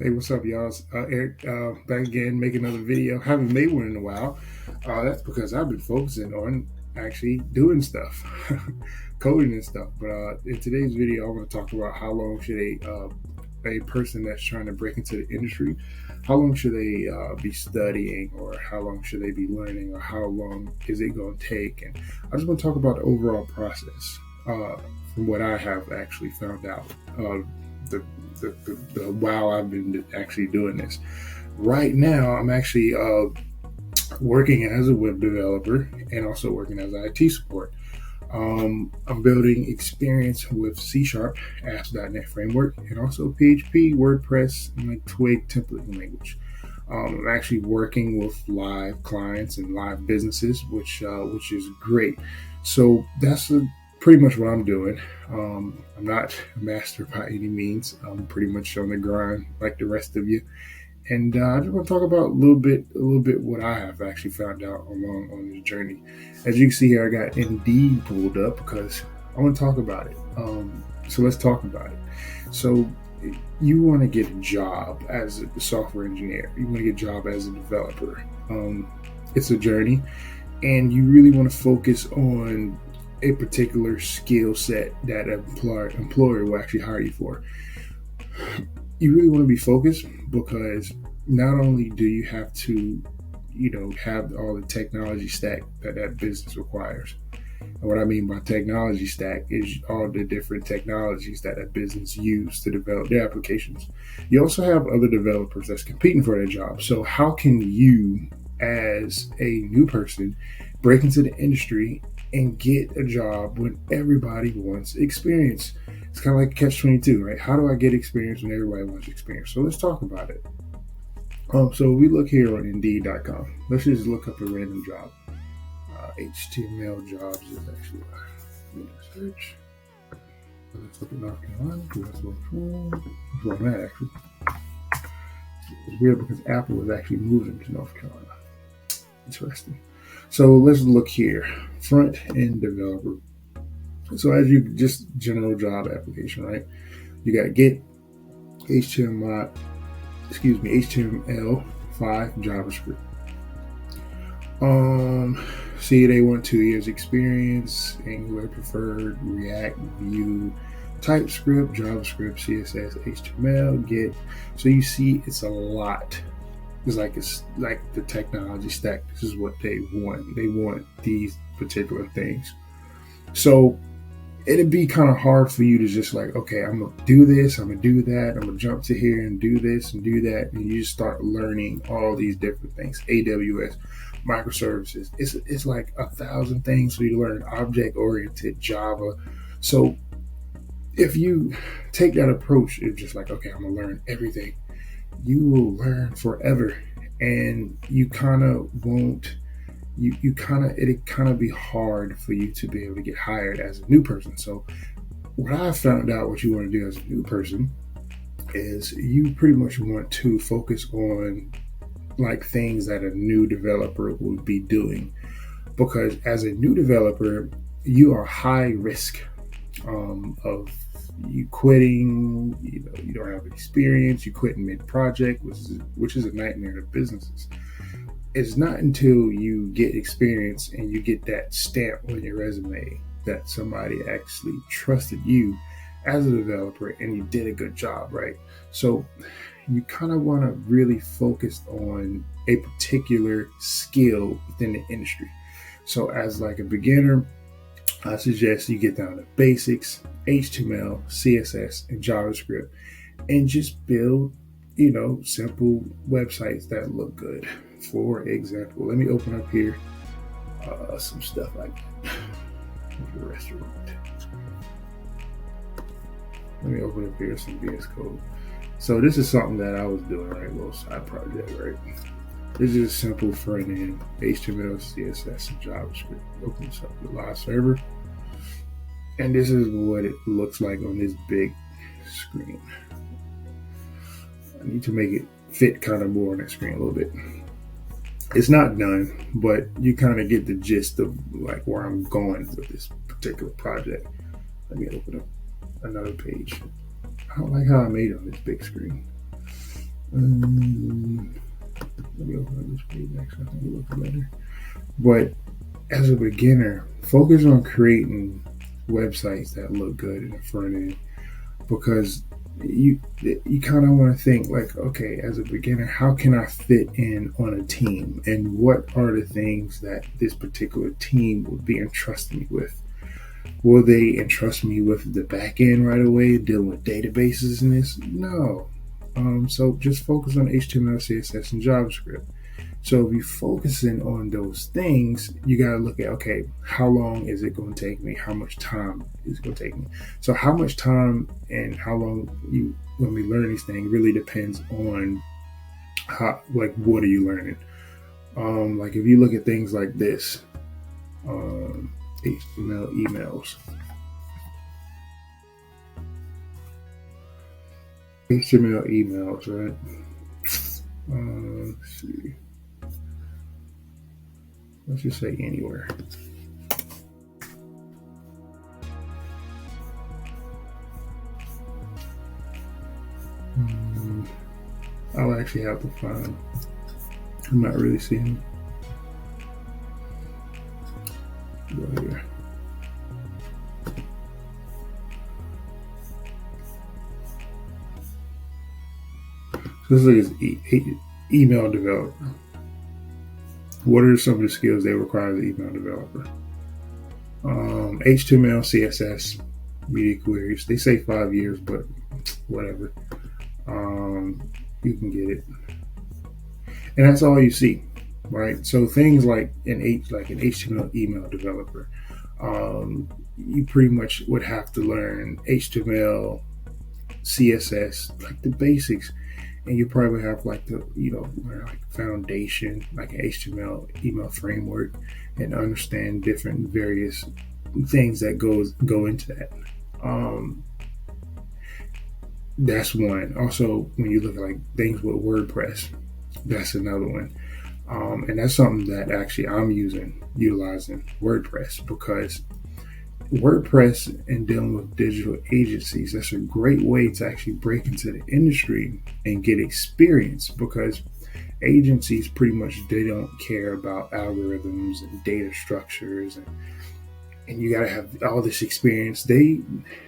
Hey, what's up, y'all? It's, Eric, back again, make another video. Haven't made one in a while. That's because I've been focusing on actually doing stuff, coding and stuff. But in today's video, I want to talk about how long should a person that's trying to break into the industry, how long should they be studying, or how long should they be learning, or how long is it going to take? And I just want to talk about the overall process from what I have actually found out. The, while I've been actually doing this. Right now, I'm actually working as a web developer and also working as IT support. I'm building experience with C Sharp, apps.NET framework, and also PHP, WordPress, and like Twig templating language. I'm actually working with live clients and live businesses, which is great. So that's pretty much what I'm doing. I'm not a master by any means. I'm pretty much on the grind like the rest of you. And I just want to talk about a little bit what I have actually found out along on this journey. As you can see here, I got Indeed pulled up because I want to talk about it. So let's talk about it. So you want to get a job as a software engineer. You want to get a job as a developer. It's a journey, and you really want to focus on a particular skill set that an employer will actually hire you for. You really want to be focused because not only do you have to, have all the technology stack that business requires. And what I mean by technology stack is all the different technologies that a business use to develop their applications. You also have other developers that's competing for their job. So how can you, as a new person, break into the industry and get a job when everybody wants experience? It's kind of like catch-22, right? How do I get experience when everybody wants experience? So let's talk about it. So we look here on Indeed.com. Let's just look up a random job. HTML jobs is actually search. Let's look at North Carolina. That's where I'm at, actually. It's weird because Apple is actually moving to North Carolina. Interesting. So let's look here. Front end developer. So as you just general job application, right? You got to get HTML5 JavaScript. See, they want 2 years experience, Angular preferred, React, Vue, TypeScript, JavaScript, CSS, HTML, Git. So you see, it's a lot. It's like the technology stack. This is what they want. They want these particular things. So it'd be kind of hard for you to just like, okay, I'm gonna do this, I'm gonna do that, I'm gonna jump to here and do this and do that, and you just start learning all these different things. AWS, microservices. It's like 1,000 things for you to learn. Object-oriented, Java. So if you take that approach, it's just like, okay, I'm gonna learn everything. You will learn forever, and you kind of won't. It'd kind of be hard for you to be able to get hired as a new person. So what I found out what you want to do as a new person is you pretty much want to focus on like things that a new developer would be doing, because as a new developer, you are high risk of you quitting. You don't have experience, you quitting mid-project, which is a nightmare to businesses. It's not until you get experience and you get that stamp on your resume that somebody actually trusted you as a developer and you did a good job, right? So you kind of want to really focus on a particular skill within the industry. So as like a beginner, I suggest you get down to basics, HTML, CSS, and JavaScript, and just build, simple websites that look good. For example, let me open up here some stuff like the restaurant. Let me open up here some VS Code. So this is something that I was doing, right? A little side project, right? This is simple front end, HTML, CSS, and JavaScript. Open this up with live server. And this is what it looks like on this big screen. I need to make it fit kind of more on that screen a little bit. It's not done, but you kind of get the gist of like where I'm going with this particular project. Let me open up another page. I don't like how I made it on this big screen. Let me open up this page actually. I think it looks better. But as a beginner, focus on creating websites that look good in the front end, because you kind of want to think like, okay, as a beginner, how can I fit in on a team, and what are the things that this particular team would be entrusting me with? Will they entrust me with the back end right away, dealing with databases and this? No. So just focus on HTML, CSS, and JavaScript. So if you're focusing on those things, you got to look at, okay, how long is it going to take me? How much time is it going to take me? So how much time and how long you when we learn these things really depends on how, like, what are you learning? Like if you look at things like this, HTML emails. HTML emails, right? Let's see. Let's just say anywhere. I'll actually have to find. I'm not really seeing. Go here. So this is email developer. What are some of the skills they require as an email developer? HTML, CSS, media queries. They say 5 years, but whatever. You can get it, and that's all you see, right? So things like an HTML email developer, you pretty much would have to learn HTML, CSS, like the basics, and you probably have like the learn like foundation, like an HTML email framework, and understand different various things that go into that. That's one. Also, when you look at like things with WordPress, that's another one. And that's something that actually I'm utilizing WordPress, because WordPress and dealing with digital agencies, that's a great way to actually break into the industry and get experience, because agencies pretty much, they don't care about algorithms and data structures, and you got to have all this experience. They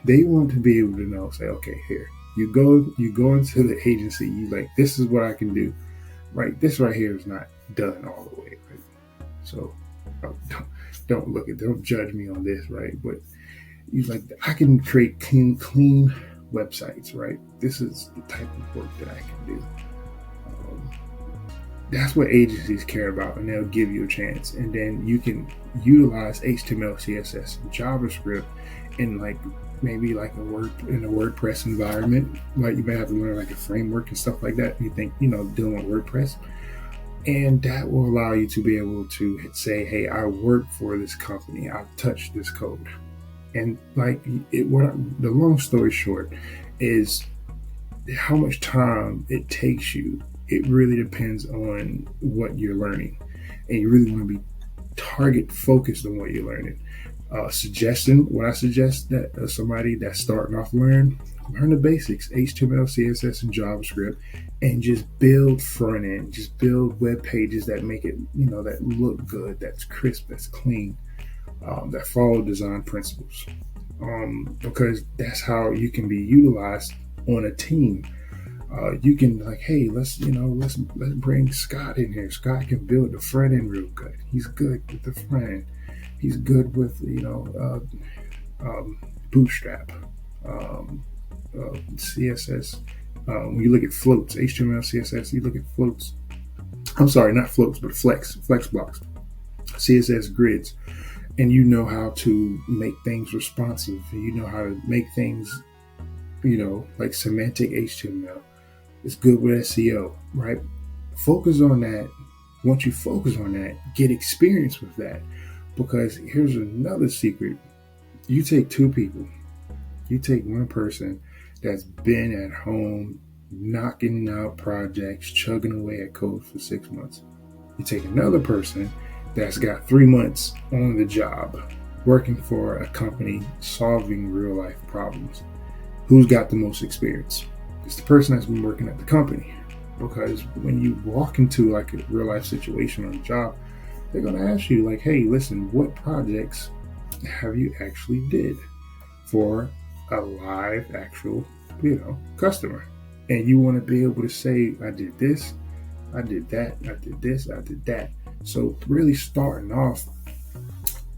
want to be able to know, say, okay, here you go into the agency, you like, this is what I can do, right? This right here is not done all the way, right? So don't judge me on this, right? But you like, I can create clean websites, right? This is the type of work that I can do. That's what agencies care about, and they'll give you a chance. And then you can utilize HTML, CSS, and JavaScript in like maybe like in a WordPress environment. Like you may have to learn like a framework and stuff like that. You think, dealing with WordPress, and that will allow you to be able to say, hey, I work for this company, I've touched this code. And like the long story short is how much time it takes you. It really depends on what you're learning, and you really want to be target focused on what you're learning. What I suggest that somebody that's starting off learn the basics, HTML, CSS, and JavaScript, and just build front end, just build web pages that make it, that look good, that's crisp, that's clean, that follow design principles, because that's how you can be utilized on a team. You can like, hey, let's bring Scott in here. Scott can build the front end real good. He's good with the front end. He's good with Bootstrap, CSS. When you look at floats, HTML, CSS, you look at floats. I'm sorry, not floats, but flex blocks, CSS grids, and you know how to make things responsive. And you know how to make things, like semantic HTML. It's good with SEO, right? Focus on that. Once you focus on that, get experience with that. Because here's another secret. You take two people. You take one person that's been at home knocking out projects, chugging away at code for 6 months. You take another person that's got 3 months on the job, working for a company, solving real life problems. Who's got the most experience? It's the person that's been working at the company. because when you walk into like a real life situation on a job, they're gonna ask you like, "Hey, listen, what projects have you actually did for a live actual, customer?" And you want to be able to say, "I did this, I did that, I did this, I did that." So really starting off,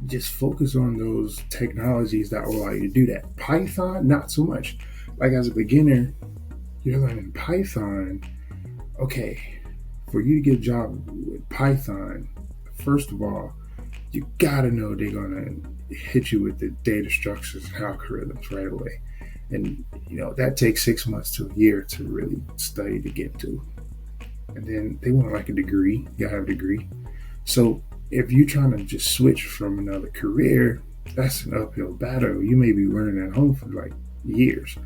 just focus on those technologies that will allow you to do that. Python, not so much. Like as a beginner, you're learning Python. Okay, for you to get a job with Python, first of all, you gotta know they're gonna hit you with the data structures and algorithms right away. And that takes 6 months to a year to really study to get to. And then they want like a degree. You have a degree. So if you're trying to just switch from another career, that's an uphill battle. You may be learning at home for like years.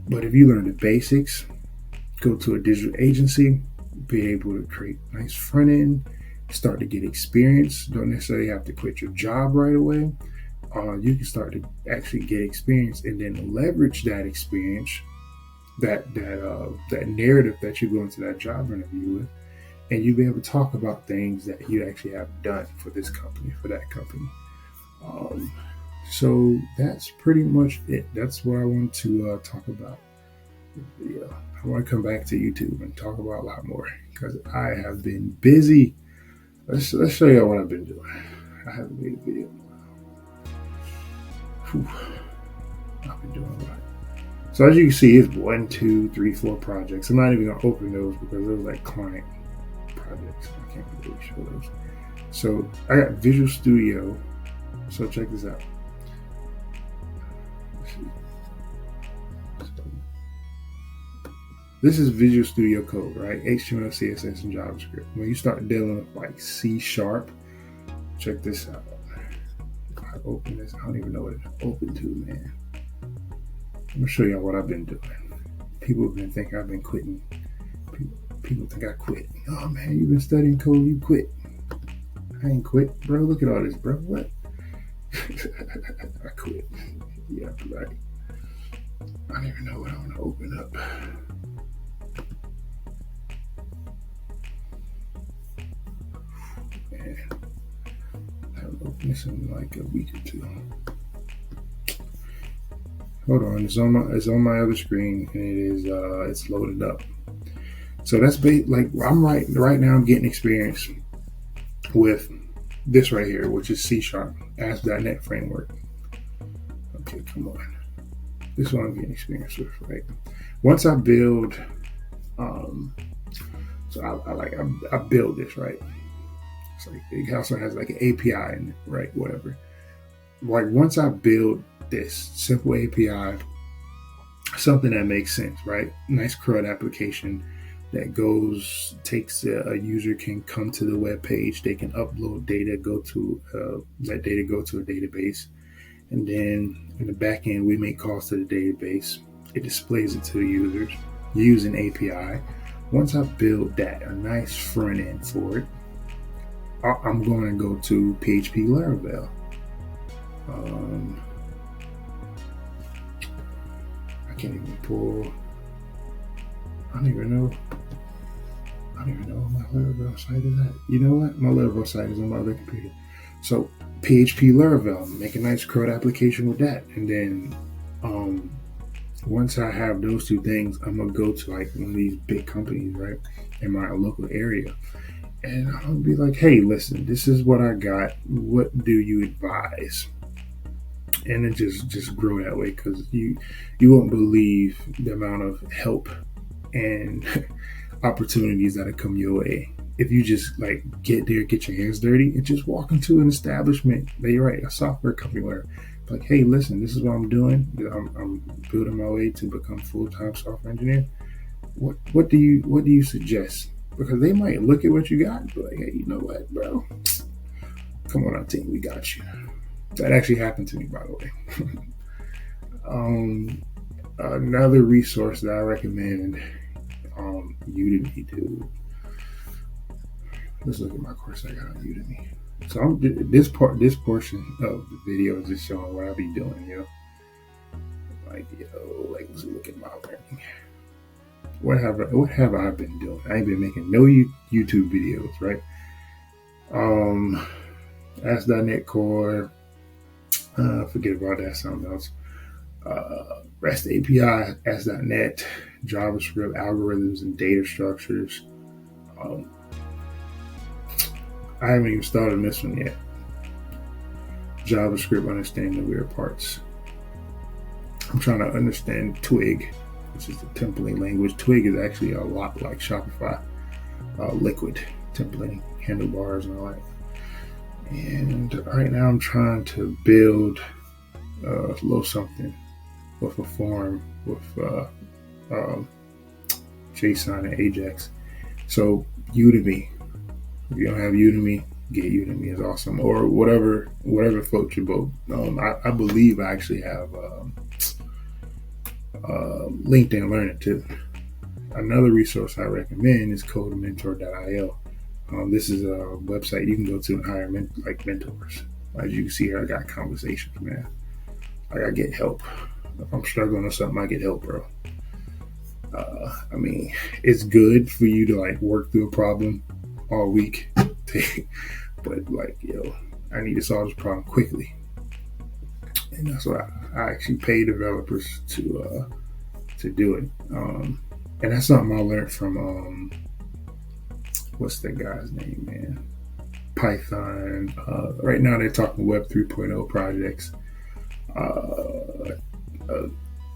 But if you learn the basics, go to a digital agency, be able to create nice front end, start to get experience. Don't necessarily have to quit your job right away. You can start to actually get experience and then leverage that experience, that narrative that you go into that job interview with, and you'll be able to talk about things that you actually have done for this company, for that company. So that's pretty much it. That's what I want to talk about. Yeah, I want to come back to YouTube and talk about a lot more because I have been busy. Let's show you what I've been doing. I haven't made a video. Whew. I've been doing a lot. So as you can see, it's 1, 2, 3, 4 projects. I'm not even gonna open those because those are like client projects. I can't really show those. So I got Visual Studio. So check this out. This is Visual Studio Code, right? HTML, CSS, and JavaScript. When you start dealing with like C#, check this out. If I open this, I don't even know what it's open to, man. I'm gonna show y'all what I've been doing. People have been thinking I've been quitting. People think I quit. Oh man, you've been studying code, you quit. I ain't quit, bro. Look at all this, bro. What? I quit. Yeah, right. I don't even know what I want to open up. Man, I haven't opened this in like a week or two. Hold on, it's on my other screen, and it is it's loaded up. So that's like I'm right now. I'm getting experience with this right here, which is C# ASP.NET framework. Okay, come on. This is what I'm getting experience with, right? Once I build, so I build this, right? It's like it also has like an API in it, right? Whatever. Like once I build this simple API, something that makes sense, right? Nice CRUD application that takes a user can come to the web page, they can upload data, that data go to a database, and then in the back end we make calls to the database. It displays it to the users using API. Once I build that, a nice front end for it, I'm going to go to PHP Laravel. I can't even pull. I don't even know where my Laravel site is at. You know what? My Laravel site is on my other computer. So PHP Laravel, make a nice CRUD application with that. And then once I have those two things, I'm gonna go to like one of these big companies, right, in my local area. And I'm gonna be like, hey, listen, this is what I got. What do you advise? And then just grow that way, because you won't believe the amount of help and opportunities that come your way if you just like get there, get your hands dirty, and just walk into an establishment. You're right, a software company where like, hey, listen, this is what I'm doing. I'm building my way to become full-time software engineer. What do you suggest? Because they might look at what you got and be like, hey, you know what, bro? Come on, our team, we got you. That actually happened to me, by the way. Another resource that I recommend, Udemy, dude. Let's look at my course I got on Udemy. So this portion of the video is just showing what I be doing, like, let's look at my learning. what have I been doing? I ain't been making no YouTube videos, right? Um, ASP.NET Core. Forget about that. Something else. REST API, ASP.NET, JavaScript algorithms and data structures. Um, I haven't even started on this one yet. JavaScript, understanding the weird parts. I'm trying to understand Twig, which is the templating language. Twig is actually a lot like Shopify, liquid templating, handlebars, and all that. And right now I'm trying to build a little something with a form with um, JSON and Ajax. So Udemy, if you don't have Udemy, get Udemy. Is awesome, or whatever floats your boat. I believe I actually have LinkedIn Learning too. Another resource I recommend is CodeMentor.io. This is a website you can go to and hire mentors. As you can see here, I got conversations, man. Like, I get help. If I'm struggling or something, I get help, bro. I mean, it's good for you to like work through a problem all week, but like, I need to solve this problem quickly, and that's why I actually pay developers to do it. And that's something I learned from what's that guy's name, man? Python. Right now they're talking Web 3.0 projects.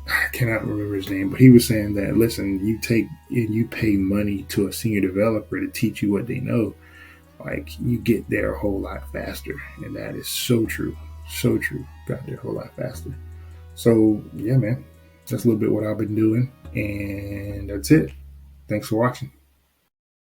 I cannot remember his name, but he was saying that, listen, you take and you pay money to a senior developer to teach you what they know, like, you get there a whole lot faster. And that is so true. So true. Got there a whole lot faster. So yeah, man, that's a little bit what I've been doing. And that's it. Thanks for watching.